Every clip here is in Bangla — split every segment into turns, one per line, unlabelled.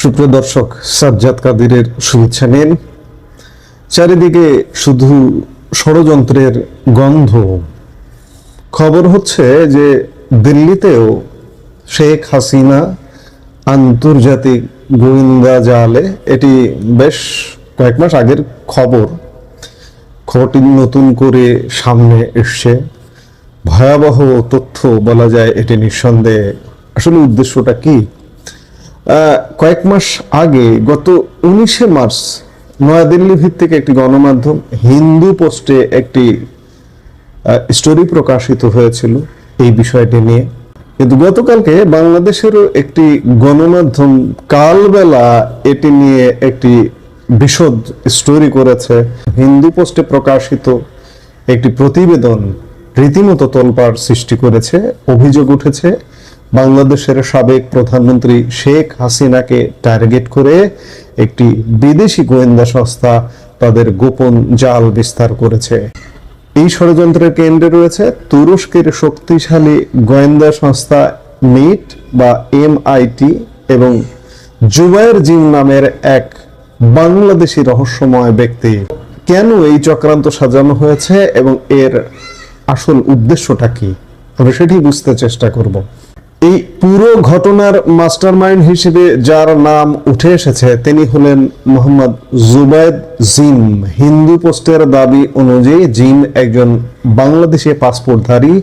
সুপ্রিয় দর্শক, সাজ্জাদ কাদিরের শুভেচ্ছা নিন। চারিদিকে শুধু ষড়যন্ত্রের গন্ধ। খবর হচ্ছে যে দিল্লিতেও শেখ হাসিনা আন্তর্জাতিক গোয়েন্দা জালে, এটি বেশ কয়েক মাস আগের খবরটি নতুন করে সামনে এসছে। ভয়াবহ তথ্য বলা যায় এটি নিঃসন্দেহে। আসলে উদ্দেশ্যটা কি? কয়েক মাস আগে গত 19শে মার্চ নয়াদিল্লি ভিত্তিক একটি গণমাধ্যম হিন্দু পোস্টে একটি স্টোরি প্রকাশিত হয়েছিল এই বিষয়টি নিয়ে। কিন্তু গতকালকে বাংলাদেশেরও একটি গণমাধ্যম কালবেলা এটি নিয়ে একটি বিশদ স্টোরি করেছে। হিন্দু পোস্টে প্রকাশিত একটি প্রতিবেদন রীতিমতো তোলপাড় সৃষ্টি করেছে। অভিযোগ উঠেছে বাংলাদেশের সাবেক প্রধানমন্ত্রী শেখ হাসিনাকে টার্গেট করে একটি বিদেশি গোয়েন্দা সংস্থা তাদের গোপন জাল বিস্তার করেছে। এই ষড়যন্ত্রের কেন্দ্রে রয়েছে তুরস্কের শক্তিশালী গোয়েন্দা সংস্থা মিট বা MIT এবং জুবায়ের জিম নামের এক বাংলাদেশি রহস্যময় ব্যক্তি। কেন এই চক্রান্ত সাজানো হয়েছে এবং এর আসল উদ্দেশ্যটা কি, আমরা সেটি বুঝতে চেষ্টা করব। এই পুরো ঘটনার মাস্টারমাইন্ড হিসেবে যার নাম উঠে এসেছে তিনি হলেন মোহাম্মদ জুবায়েদ জিম। হিন্দু পোস্টের দাবি অনুযায়ী জিম একজন বাংলাদেশি পাসপোর্টধারী,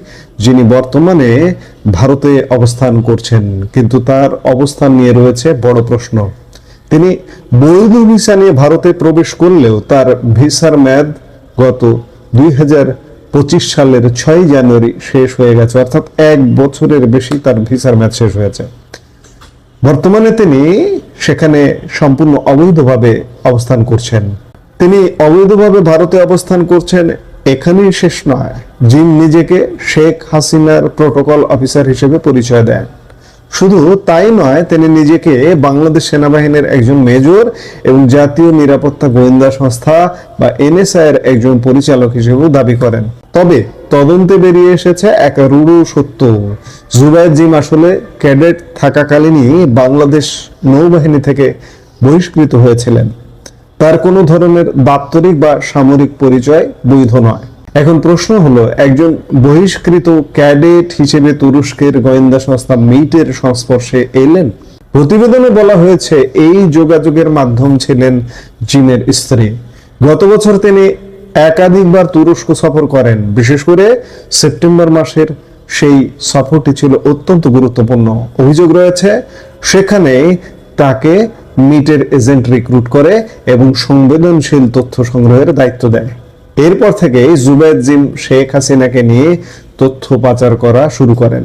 যিনি বর্তমানে ভারতে অবস্থান করছেন। কিন্তু তার অবস্থান নিয়ে রয়েছে বড় প্রশ্ন। তিনি বৈধ ভিসা নিয়ে ভারতে প্রবেশ করলেও তার ভিসার মেয়াদ গত 2025 সালের 6 জানুয়ারি শেষ হয়ে গেছে, অর্থাৎ 1 বছরের বেশি তার ভিসার মেয়াদ শেষ হয়েছে। বর্তমানে তিনি সেখানে সম্পূর্ণ অবৈধভাবে অবস্থান করছেন। তিনি অবৈধভাবে ভারতে অবস্থান করছেন, এখানেই শেষ নয়। জিম নিজেকে শেখ হাসিনার প্রোটোকল অফিসার হিসেবে পরিচয় দেন। শুধু তাই নয়, তিনি নিজেকে বাংলাদেশ সেনাবাহিনীর একজন মেজর এবং জাতীয় নিরাপত্তা গোয়েন্দা সংস্থা বা NSA এর একজন পরিচালক হিসেবেও দাবি করেন। তবে তদন্তে বেরিয়ে এসেছে এক রূঢ় সত্য। জুবায়ের জিম আসলে ক্যাডেট থাকাকালীনই বাংলাদেশ নৌবাহিনী থেকে বহিষ্কৃত হয়েছিলেন। তার কোনো ধরনের দাপ্তরিক বা সামরিক পরিচয় বৈধ নয়। এখন প্রশ্ন হলো, একজন বহিষ্কৃত ক্যাডেট হিসেবে তুরস্কের গোয়েন্দা সংস্থা মিটের সংস্পর্শে এলেন? প্রতিবেদনে বলা হয়েছে এই যোগাযোগের মাধ্যম ছিলেন জিমের স্ত্রী। গত বছর তিনি একাধিকবার তুরস্ক সফর করেন। বিশেষ করে সেপ্টেম্বর মাসের সেই সফরটি ছিল অত্যন্ত গুরুত্বপূর্ণ। অভিযোগ রয়েছে সেখানে তাকে মিটের এজেন্ট রিক্রুট করে এবং সংবেদনশীল তথ্য সংগ্রহের দায়িত্ব দেয়। এরপর থেকে জুবায়ের জিম শেখ হাসিনাকে নিয়ে তথ্য পাচার করা শুরু করেন।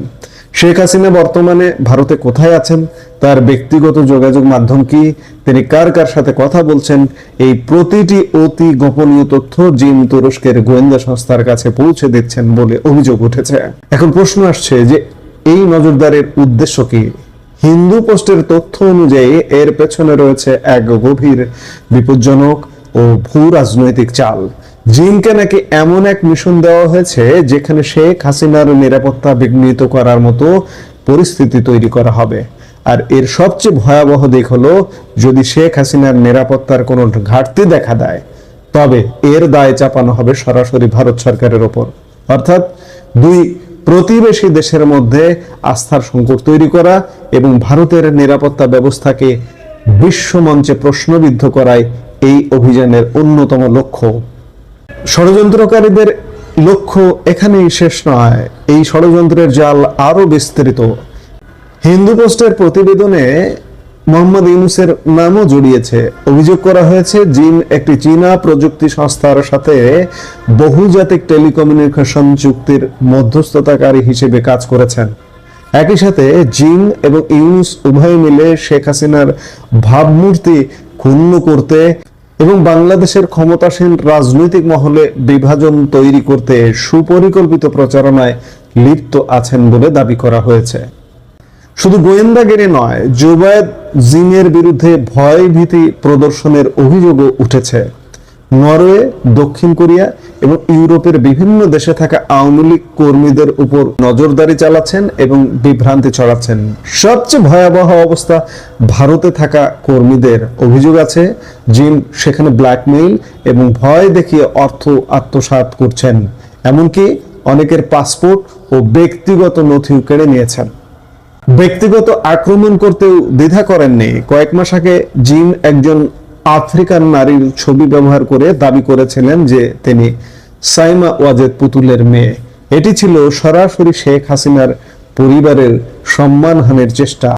শেখ হাসিনা বর্তমানে ভারতে কোথায় আছেন, তার ব্যক্তিগত যোগাযোগ মাধ্যম কি, তিনি কার কার সাথে কথা বলছেন, এই প্রতিটি অতি গোপনীয় তথ্য জিম তুরস্কের গোয়েন্দা সংস্থার কাছে পৌঁছে দিচ্ছেন বলে অভিযোগ উঠেছে। এখন প্রশ্ন আসছে যে এই নজরদারির উদ্দেশ্য কি? হিন্দু পোস্টের তথ্য অনুযায়ী এর পেছনে রয়েছে এক গভীর, বিপজ্জনক ও ভূ রাজনৈতিক চাল। জিমকে নাকি এমন এক মিশন দেওয়া হয়েছে যেখানে শেখ হাসিনার নিরাপত্তা বিঘ্নিত করার মতো পরিস্থিতি তৈরি করা হবে। আর এর সবচেয়ে ভয়াবহ দিক হলো, যদি শেখ হাসিনার নিরাপত্তার কোনো ঘাটতি দেখা দেয় তবে এর দায় চাপানো হবে সরাসরি ভারত সরকারের ওপর। অর্থাৎ দুই প্রতিবেশী দেশের মধ্যে আস্থার সংকট তৈরি করা এবং ভারতের নিরাপত্তা ব্যবস্থাকে বিশ্বমঞ্চে প্রশ্নবিদ্ধ করাই এই অভিযানের অন্যতম লক্ষ্য। ষড়যন্ত্রকারীদের লক্ষ্য এখানেই শেষ নয়, এই ষড়যন্ত্রের জাল আরো বিস্তৃত। হিন্দু পোস্টের প্রতিবেদনে মোহাম্মদ ইউনূসের নামও জড়িয়েছে। অভিযোগ করা হয়েছে জিম একটি চীনা প্রযুক্তি সংস্থার সাথে বহুজাতিক টেলিকমিউনিকেশন চুক্তির মধ্যস্থতাকারী হিসেবে কাজ করেছেন। একই সাথে জিম এবং ইউনূস উভয় মিলে শেখ হাসিনার ভাবমূর্তি ক্ষুণ্ণ করতে এবং বাংলাদেশের ক্ষমতাসীন রাজনৈতিক মহলে বিভাজন তৈরি করতে সুপরিকল্পিত প্রচারণায় লিপ্ত আছেন বলে দাবি করা হয়েছে। শুধু গোয়েন্দাগিরি নয়, জুবায়ের জিমের বিরুদ্ধে ভয় ভীতি প্রদর্শনের অভিযোগও উঠেছে। নরওয়ে, দক্ষিণ কোরিয়া এবং ইউরোপের বিভিন্ন দেশে থাকা আওয়ামী লীগ কর্মীদের উপর নজরদারি চালাচ্ছেন এবং বিভ্রান্তি ছড়াচ্ছেন। সবচেয়ে ভয়াবহ অবস্থা ভারতে থাকা কর্মীদের। অভিযোগ আছে জিন সেখানে ব্ল্যাকমেইল এবং ভয় দেখিয়ে অর্থ আত্মসাৎ করছেন, এমনকি অনেকের পাসপোর্ট ও ব্যক্তিগত নথিও কেড়ে নিয়েছেন। ব্যক্তিগত আক্রমণ করতেও দ্বিধা করেননি। কয়েক মাস আগে জিন একজন আফ্রিকান নারীর ছবি ব্যবহার করে দাবি করেছিলেন যে তিনি সাইমা ওয়াজেদ পুতুলের মেয়ে। এটি ছিল সরাসরি শেখ হাসিনার পরিবারের সম্মানহানির চেষ্টা।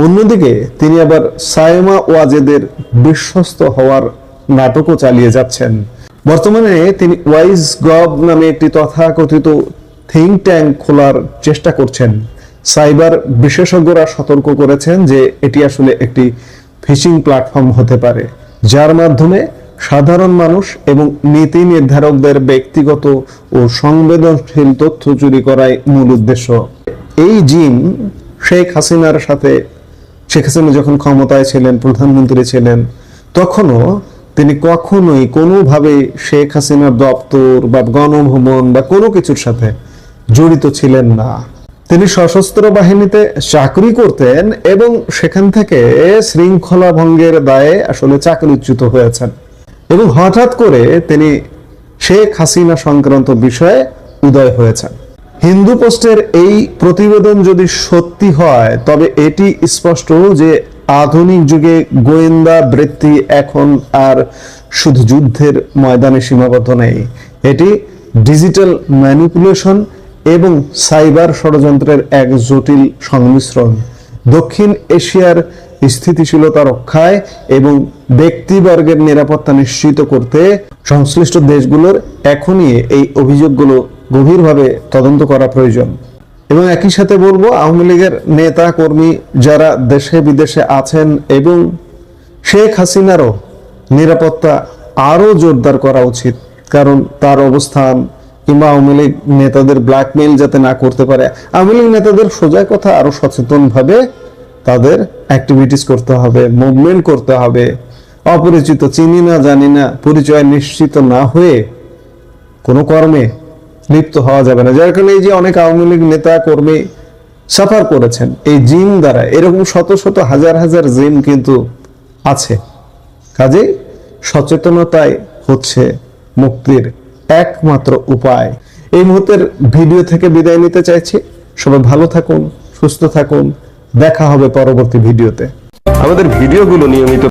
অন্যদিকে তিনি আবার সাইমা ওয়াজেদের বিশ্বস্ত হওয়ার নাটকও চালিয়ে যাচ্ছেন। বর্তমানে তিনি ওয়াইজ গভ নামে একটি তথাকথিত থিঙ্ক ট্যাঙ্ক খোলার চেষ্টা করছেন। সাইবার বিশেষজ্ঞরা সতর্ক করেছেন যে এটি আসলে একটি ফিশিং প্ল্যাটফর্ম হতে পারে, যার মাধ্যমে সাধারণ মানুষ এবং নীতি নির্ধারকদের ব্যক্তিগত ও সংবেদনশীল তথ্য চুরি করাই মূল উদ্দেশ্য। এই জিন শেখ হাসিনার সাথে, শেখ হাসিনা যখন ক্ষমতায় ছিলেন, প্রধানমন্ত্রী ছিলেন, তখনও তিনি কখনোই কোনোভাবে শেখ হাসিনার দপ্তর বা গণভবন বা কোনো কিছুর সাথে জড়িত ছিলেন না। তিনি সশস্ত্র বাহিনীতে চাকরি করতেন এবং সেখান থেকে শৃঙ্খলা ভঙ্গের দায়ে আসলে চাকরিচ্যুত হয়েছেন এবং হঠাৎ করে তিনি শেখ হাসিনা সংক্রান্ত বিষয়ে উদয় হয়েছেন। হিন্দু পোস্টের এই প্রতিবেদন যদি সত্যি হয় তবে এটি স্পষ্ট যে আধুনিক যুগে গোয়েন্দা বৃত্তি এখন আর শুধু যুদ্ধের ময়দানে সীমাবদ্ধ নেই। এটি ডিজিটাল ম্যানিপুলেশন এবং সাইবার ষড়যন্ত্রের এক জটিল সংমিশ্রণ। দক্ষিণ এশিয়ার স্থিতিশীলতা রক্ষায় এবং ব্যক্তিবর্গের নিরাপত্তা নিশ্চিত করতে সংশ্লিষ্ট দেশগুলোর এখনই এই অভিযোগগুলো গভীরভাবে তদন্ত করা প্রয়োজন। এবং একই সাথে বলবো, আওয়ামী লীগের নেতা কর্মী যারা দেশে বিদেশে আছেন এবং শেখ হাসিনারও নিরাপত্তা আরো জোরদার করা উচিত, কারণ তার অবস্থান কিংবা আওয়ামী লীগ নেতাদের ব্ল্যাকমেইল যাতে না করতে পারে। আওয়ামী লীগ নেতাদের সোজা কথা আরো সচেতন ভাবে তাদের অ্যাক্টিভিটিস করতে হবে, মুভমেন্ট করতে হবে। অপরিচিত, চিনি না জানি না, পরিচয় নিশ্চিত না হয়ে কোনো কর্মে লিপ্ত হওয়া যাবে না। যার কারণে এই যে অনেক আওয়ামী লীগ নেতা কর্মী সাফার করেছেন এই জিন দ্বারা, এরকম শত শত হাজার হাজার জিন কিন্তু আছে। কাজেই সচেতনতাই হচ্ছে মুক্তির একমাত্র উপায়। এই মুহূর্তের ভিডিও থেকে বিদায় নিতে চাইছি। সবাই ভালো থাকুন, সুস্থ থাকুন। দেখা হবে পরবর্তী ভিডিওতে।
আমাদের ভিডিওগুলো নিয়মিত